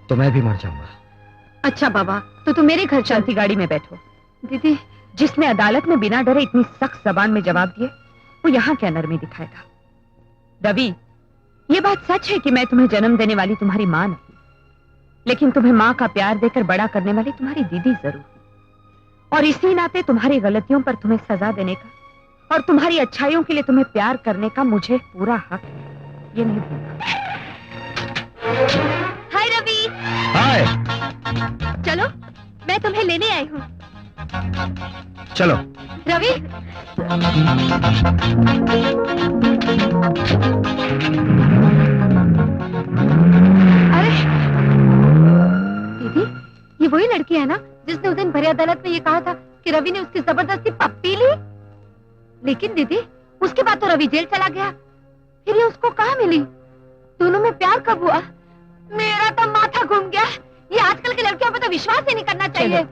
तो मैं भी मर जाऊंगा। अच्छा बाबा, तो तुम मेरे घर चलती गाड़ी में बैठो। दीदी, जिसने अदालत में बिना डरे इतनी सख्त जबान में जवाब दिए, वो यहाँ क्या नरमी दिखाएगा। रवि, ये बात सच है कि मैं तुम्हें जन्म देने वाली तुम्हारी मां नहीं, लेकिन तुम्हें मां का प्यार देकर बड़ा करने वाली तुम्हारी दीदी जरूर हूं। और इसी नाते तुम्हारी गलतियों पर तुम्हें सजा देने का और तुम्हारी अच्छाइयों के लिए तुम्हें प्यार करने का मुझे पूरा हक है, ये नहीं भूलना। हाय रवि। हाय। चलो, मैं तुम्हें लेने आई हूँ। चलो। रवि। अरे दीदी, ये वही लड़की है ना जिसने उस दिन भरी अदालत में ये कहा था कि रवि ने उसकी जबरदस्ती पप्पी ली? लेकिन दीदी, उसके बाद तो रवि जेल चला गया, फिर ये उसको कहाँ मिली? दोनों में प्यार कब हुआ? मेरा तो माथा घूम गया। ये आजकल की लड़कियों पर तो विश्वास ही नहीं करना चाहिए।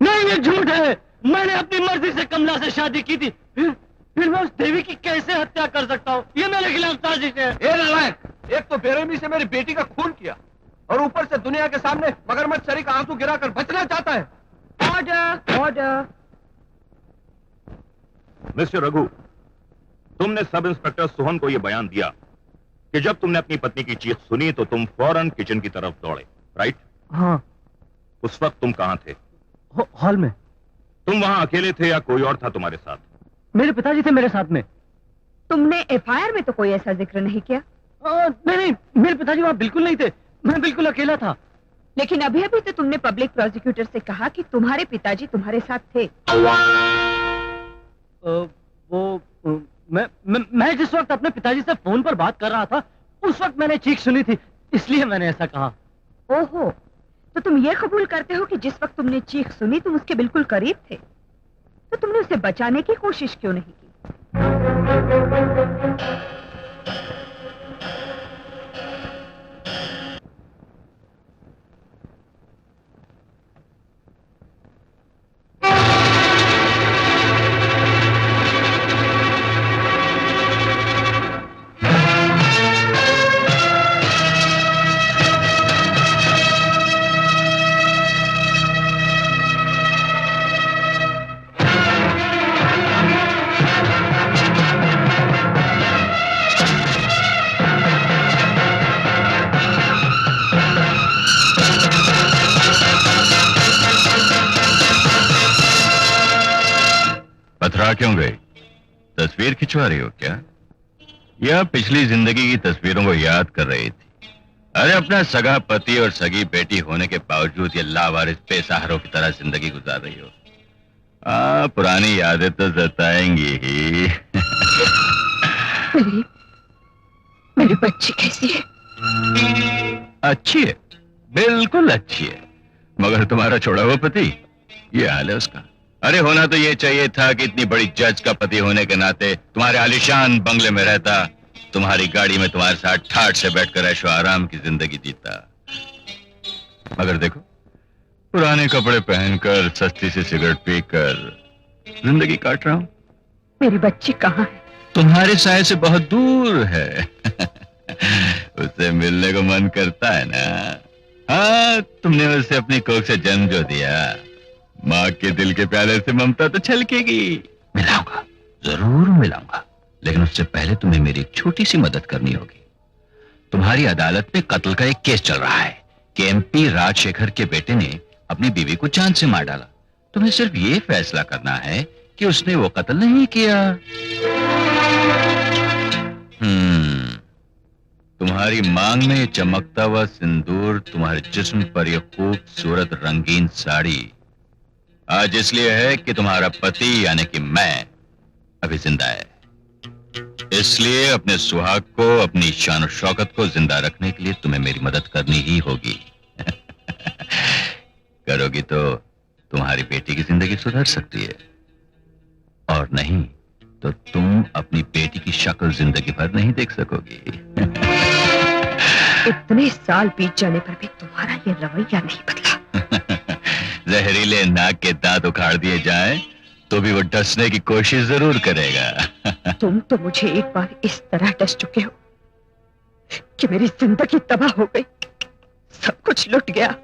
नहीं, ये झूठ है। मैंने अपनी मर्जी से कमला से शादी की थी, फिर मैं उस देवी की कैसे हत्या कर सकता हूँ? ये मेरे खिलाफ साजिश है। ए नालायक, एक तो बेरहमी से मेरी बेटी का खून किया और ऊपर से दुनिया के सामने मगरमच्छ सरी का आंसू गिराकर बचना चाहता है। Order, order. मिस्टर रघु, तुमने सब इंस्पेक्टर सोहन को यह बयान दिया कि जब तुमने अपनी पत्नी की चीख सुनी तो तुम फौरन किचन की तरफ दौड़े, राइट? हाँ। उस वक्त तुम कहां थे? हॉल में। तुम वहां अकेले थे या कोई और था तुम्हारे साथ? मेरे पिताजी थे मेरे साथ में। तुमने एफआईआर में तो कोई ऐसा जिक्र नहीं किया। नहीं, मेरे पिताजी वहां बिल्कुल नहीं थे, मैं बिल्कुल अकेला था। लेकिन अभी अभी तो तुमने पब्लिक प्रोसिक्यूटर से कहा कि तुम्हारे पिताजी तुम्हारे साथ थे। मैं जिस वक्त अपने पिताजी से फोन पर बात कर रहा था, उस वक्त मैंने चीख सुनी थी, इसलिए मैंने ऐसा कहा। ओहो, तो तुम ये कबूल करते हो कि जिस वक्त तुमने चीख सुनी तुम उसके बिल्कुल करीब थे, तो तुमने उसे बचाने की कोशिश क्यों नहीं की? पथरा क्यों गई? तस्वीर खिंचवा रही हो क्या, या पिछली जिंदगी की तस्वीरों को याद कर रही थी? अरे अपना सगा पति और सगी बेटी होने के बावजूद ये लावारिस बेसहारों की तरह जिंदगी गुजार रही हो। पुरानी यादें तो सताएंगी ही। मेरी बच्ची कैसी है? अच्छी है, बिल्कुल अच्छी है, मगर तुम्हारा छोड़ा हुआ पति, ये हाल है उसका। अरे होना तो ये चाहिए था कि इतनी बड़ी जज का पति होने के नाते तुम्हारे आलीशान बंगले में रहता, तुम्हारी गाड़ी में तुम्हारे साथ ठाठ से बैठकर ऐशो आराम की जिंदगी जीता। मगर देखो, पुराने कपड़े पहनकर सस्ती सी सिगरेट पीकर जिंदगी काट रहा हूं। मेरी बच्ची कहाँ है? तुम्हारे साय से बहुत दूर है। उससे मिलने को मन करता है ना? हाँ, तुमने उसे अपनी कोख से जन्म जो दिया, माँ के दिल के प्याले से ममता तो छलकेगी। मिलाऊंगा, जरूर मिलाऊंगा, लेकिन उससे पहले तुम्हें मेरी एक छोटी सी मदद करनी होगी। तुम्हारी अदालत में कत्ल का एक केस चल रहा है कि एमपी राजशेखर के बेटे ने अपनी बीवी को जान से मार डाला। तुम्हें सिर्फ ये फैसला करना है कि उसने वो कत्ल नहीं किया। तुम्हारी मांग में ये चमकता हुआ सिंदूर, तुम्हारे जिस्म पर यह खूबसूरत रंगीन साड़ी आज इसलिए है कि तुम्हारा पति यानी कि मैं अभी जिंदा है। इसलिए अपने सुहाग को, अपनी शान और शौकत को जिंदा रखने के लिए तुम्हें मेरी मदद करनी ही होगी। करोगी तो तुम्हारी बेटी की जिंदगी सुधर सकती है, और नहीं तो तुम अपनी बेटी की शक्ल जिंदगी भर नहीं देख सकोगी। इतने साल बीत जाने पर भी तुम्हारा ये रवैया नहीं बदला। जहरीले नाक के दांत उखाड़ दिए जाएं तो भी वो डसने की कोशिश जरूर करेगा। तुम तो मुझे एक बार इस तरह डस चुके हो कि मेरी जिंदगी तबाह हो गई। सब कुछ लुट गया।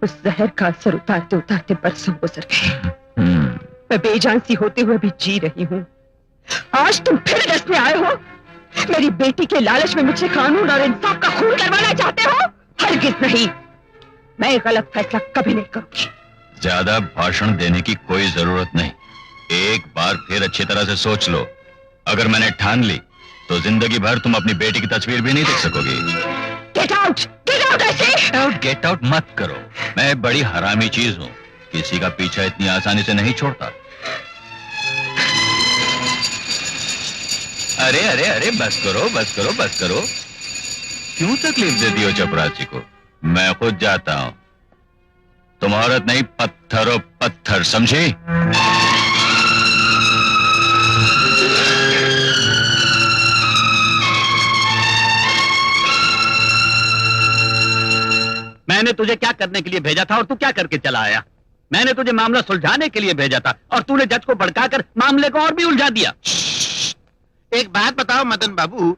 उस जहर का असर उतारते उतारते बरसों गुजर गए। मैं बेजान सी होते हुए भी जी रही हूँ। आज तुम फिर दस में आए हो। मेरी बेटी के लालच में मुझसे कानून और इंसाफ का खून करवाना चाहते हो? हरगिज नहीं, मैं गलत फैसला कभी नहीं करूंगी। ज्यादा भाषण देने की कोई जरूरत नहीं। एक बार फिर अच्छी तरह से सोच लो। अगर मैंने ठान ली तो जिंदगी भर तुम अपनी बेटी की तस्वीर भी नहीं देख सकोगी। गेट आउट, गेट आउट ऐसे। गेट आउट मत करो। मैं बड़ी हरामी चीज हूँ, किसी का पीछा इतनी आसानी से नहीं छोड़ता। अरे अरे अरे, बस करो बस करो बस करो। क्यों तकलीफ देती हो चपरासी को? मैं खुद जाता हूं। तुम औरत नहीं, पत्थर हो पत्थर, समझी? मैंने तुझे क्या करने के लिए भेजा था और तू क्या करके चला आया? मैंने तुझे मामला सुलझाने के लिए भेजा था और तूने जज को भड़काकर मामले को और भी उलझा दिया। एक बात बताओ मदन बाबू,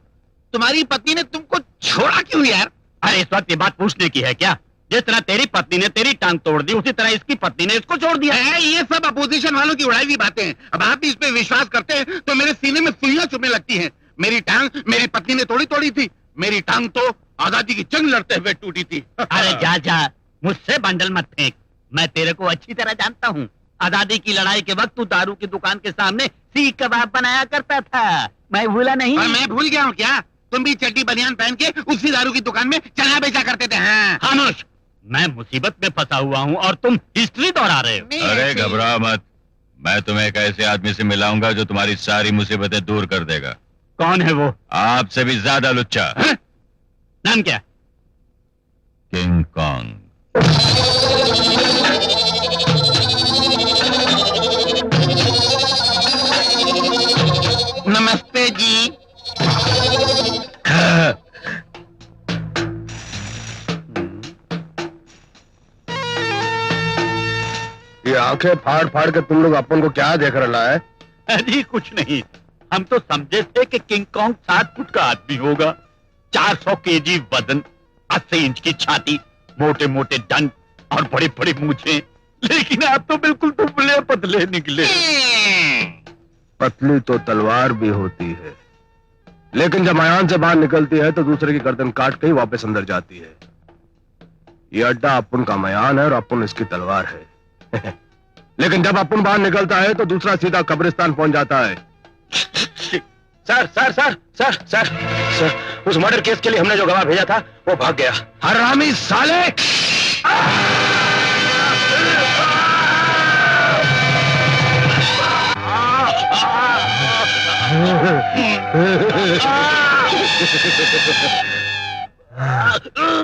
तुम्हारी पत्नी ने तुमको छोड़ा क्यों यार? अरे इस वक्त ये बात पूछने की है क्या? जिस तरह तेरी पत्नी ने तेरी टांग तोड़ दी, उसी तरह इसकी पत्नी ने इसको छोड़ दिया। ये सब अपोजिशन वालों की उड़ाई हुई बातें हैं। अब आप भी इस पे विश्वास करते हैं तो मेरे सीने में सुइयां चुभने लगती हैं। मेरी टांग मेरी पत्नी ने तोड़ी थी। मेरी टांग तो आजादी की जंग लड़ते हुए टूटी थी। अरे जा जा, मुझसे बंडल मत फेंक। मैं तेरे को अच्छी तरह जानता हूँ। आजादी की लड़ाई के वक्त तू दारू की दुकान के सामने सीख कबाब बनाया करता था। मैं भूला नहीं। और मैं भूल गया हूँ क्या? तुम भी चड्डी बनियान पहन के उसी दारू की दुकान में चना बेचा करते थे। हाँ। खामोश, मैं मुसीबत में फंसा हुआ हूँ और तुम हिस्ट्री दोहरा रहे हो। अरे घबराओ मत, मैं तुम्हें एक ऐसे आदमी से मिलाऊंगा जो तुम्हारी सारी मुसीबतें दूर कर देगा। कौन है वो? आपसे भी ज्यादा लुच्चा। हाँ? नाम क्या? King Kong. नमस्ते जी। ये आंखें फाड़ फाड़ के तुम लोग अपन को क्या देख रहा है? अजी कुछ नहीं, हम तो समझे थे कि किंग कॉन्ग 7 फुट का आदमी होगा, 400 केजी वजन, 80 इंच की छाती, मोटे मोटे दंत और बड़ी बड़ी मूछें। लेकिन आप तो बिल्कुल दुबले पतले निकले। पतली तो तलवार भी होती है, लेकिन जब मयान से बाहर निकलती है तो दूसरे की गर्दन काट के ही वापस अंदर जाती है। ये अड्डा अपुन का मयान है और अपुन इसकी तलवार है। लेकिन जब अपुन बाहर निकलता है तो दूसरा सीधा कब्रिस्तान पहुंच जाता है। Sir sir sir sir sir sir, उस मर्डर केस के लिए हमने जो गवाह भेजा था वो भाग गया। हरामी साले!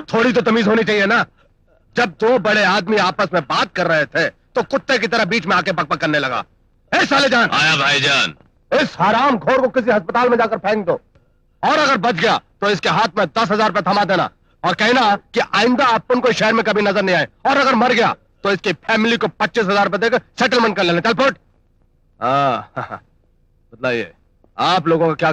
थोड़ी तो तमीज होनी चाहिए ना। जब दो बड़े आदमी आपस में बात कर रहे थे तो कुत्ते की तरह बीच में आके बकबक करने लगा। ए साले जान! आया भाईजान। इस हराम खोर को किसी अस्पताल में जाकर फेंक दो, और अगर बच गया तो इसके हाथ में 10,000 रुपए थमा देना और कहना कि आइंदा अपन को शहर में कभी नजर नहीं आए, और अगर मर गया तो इसकी फैमिली को 25,000 रुपए देकर सेटलमेंट कर लेना। चल फुट। बतलाइए, आप लोगों का क्या